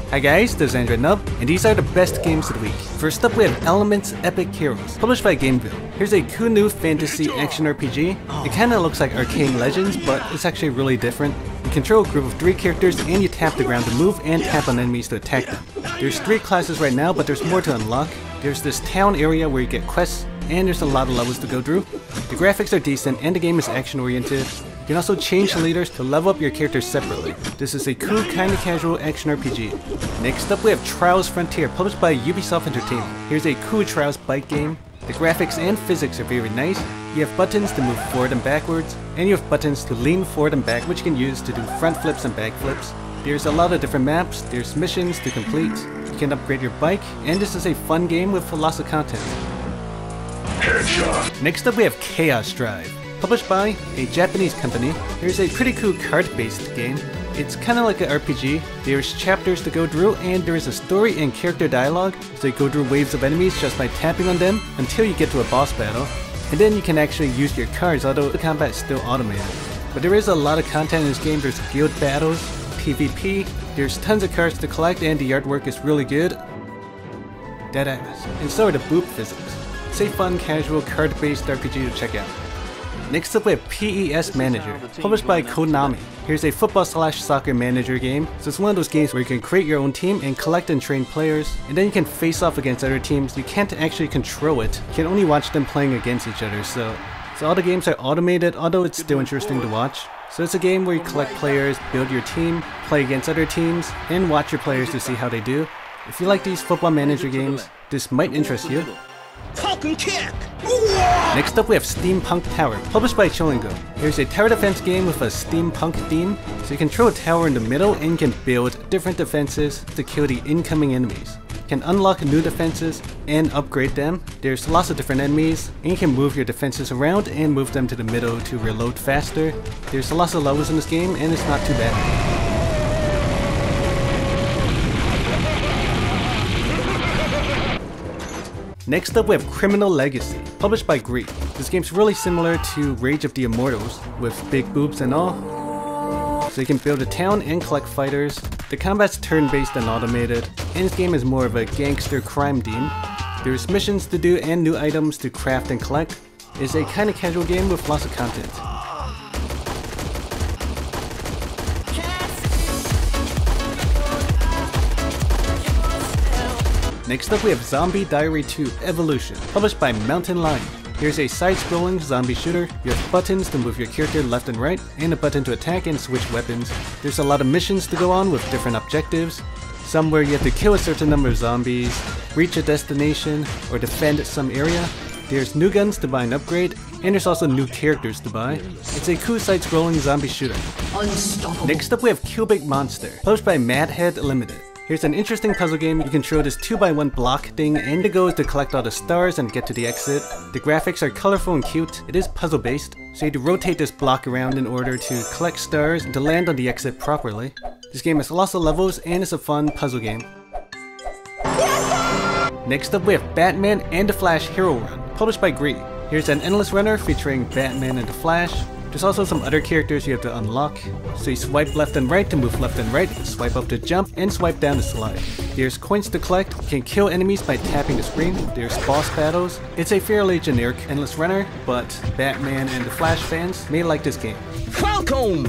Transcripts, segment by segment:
Hi guys, this is Android Nub, and these are the best games of the week. First up we have Elements Epic Heroes, published by GAMEVIL. Here's a cool new fantasy action RPG. It kinda looks like Arcane Legends, but it's actually really different. You control a group of 3 characters and you tap the ground to move and tap on enemies to attack them. There's 3 classes right now, but there's more to unlock. There's this town area where you get quests, and there's a lot of levels to go through. The graphics are decent and the game is action oriented. You can also change the leaders to level up your characters separately. This is a cool, kinda casual action RPG. Next up we have Trials Frontier, published by Ubisoft Entertainment. Here's a cool Trials bike game. The graphics and physics are very nice. You have buttons to move forward and backwards, and you have buttons to lean forward and back, which you can use to do front flips and back flips. There's a lot of different maps, there's missions to complete. You can upgrade your bike, and this is a fun game with lots of content. Headshot. Next up we have Chaos Drive, published by a Japanese company. Here's a pretty cool card-based game. It's kinda like an RPG. There's chapters to go through, and there is a story and character dialogue, so you go through waves of enemies just by tapping on them until you get to a boss battle. And then you can actually use your cards, although the combat is still automated. But there is a lot of content in this game. There's guild battles, PvP, there's tons of cards to collect, and the artwork is really good. Deadass. And so are the boop physics. It's a fun, casual, card-based RPG to check out. Next up we have PES Manager, published by KONAMI. Here's a football/soccer manager game. So it's one of those games where you can create your own team and collect and train players, and then you can face off against other teams. You can't actually control it, you can only watch them playing against each other. So all the games are automated, although it's still interesting to watch. So it's a game where you collect players, build your team, play against other teams, and watch your players to see how they do. If you like these football manager games, this might interest you. Next up we have Steampunk Tower, published by Chillingo. Here's a tower defense game with a steampunk theme. So you control a tower in the middle and can build different defenses to kill the incoming enemies. You can unlock new defenses and upgrade them. There's lots of different enemies, and you can move your defenses around and move them to the middle to reload faster. There's lots of levels in this game, and it's not too bad. Next up we have Criminal Legacy, published by GREE. This game's really similar to Rage of the Immortals, with big boobs and all. So you can build a town and collect fighters. The combat's turn-based and automated, and this game is more of a gangster crime theme. There's missions to do and new items to craft and collect. It's a kinda casual game with lots of content. Next up we have Zombie Diary 2 Evolution, published by Mountain Lion. Here's a side-scrolling zombie shooter. You have buttons to move your character left and right, and a button to attack and switch weapons. There's a lot of missions to go on with different objectives. Some where you have to kill a certain number of zombies, reach a destination, or defend some area. There's new guns to buy and upgrade, and there's also new characters to buy. It's a cool side-scrolling zombie shooter. Next up we have Cubic Monster, published by Madhead Limited. Here's an interesting puzzle game. You control this 2x1 block thing, and the goal is to collect all the stars and get to the exit. The graphics are colorful and cute. It is puzzle based, so you have to rotate this block around in order to collect stars and to land on the exit properly. This game has lots of levels, and it's a fun puzzle game. Next up we have Batman and the Flash Hero Run, published by GREE. Here's an endless runner featuring Batman and the Flash. There's also some other characters you have to unlock. So you swipe left and right to move left and right, swipe up to jump, and swipe down to slide. There's coins to collect, you can kill enemies by tapping the screen, there's boss battles. It's a fairly generic endless runner, but Batman and the Flash fans may like this game. Falcon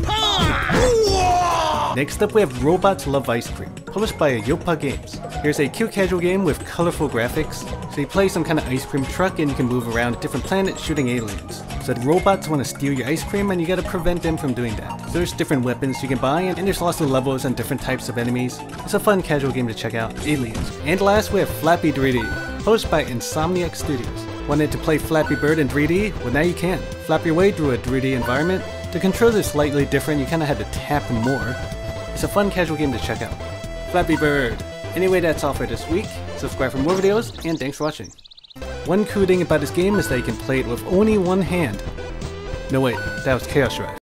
Next up we have Robots Love Ice Cream, published by Ayopa Games. Here's a cute casual game with colorful graphics. So you play some kind of ice cream truck and you can move around a different planet shooting aliens. So the robots want to steal your ice cream and you gotta prevent them from doing that. So there's different weapons you can buy, and there's lots of levels and different types of enemies. It's a fun casual game to check out. Aliens. And last we have Flappy 3D, published by Ensomniac Studios. Wanted to play Flappy Bird in 3D? Well now you can. Flap your way through a 3D environment. The controls are slightly different, you kinda had to tap more. It's a fun casual game to check out. Flappy Bird. Anyway, that's all for this week. Subscribe for more videos, and thanks for watching. One cool thing about this game is that you can play it with only one hand. No wait, that was Chaos Drive.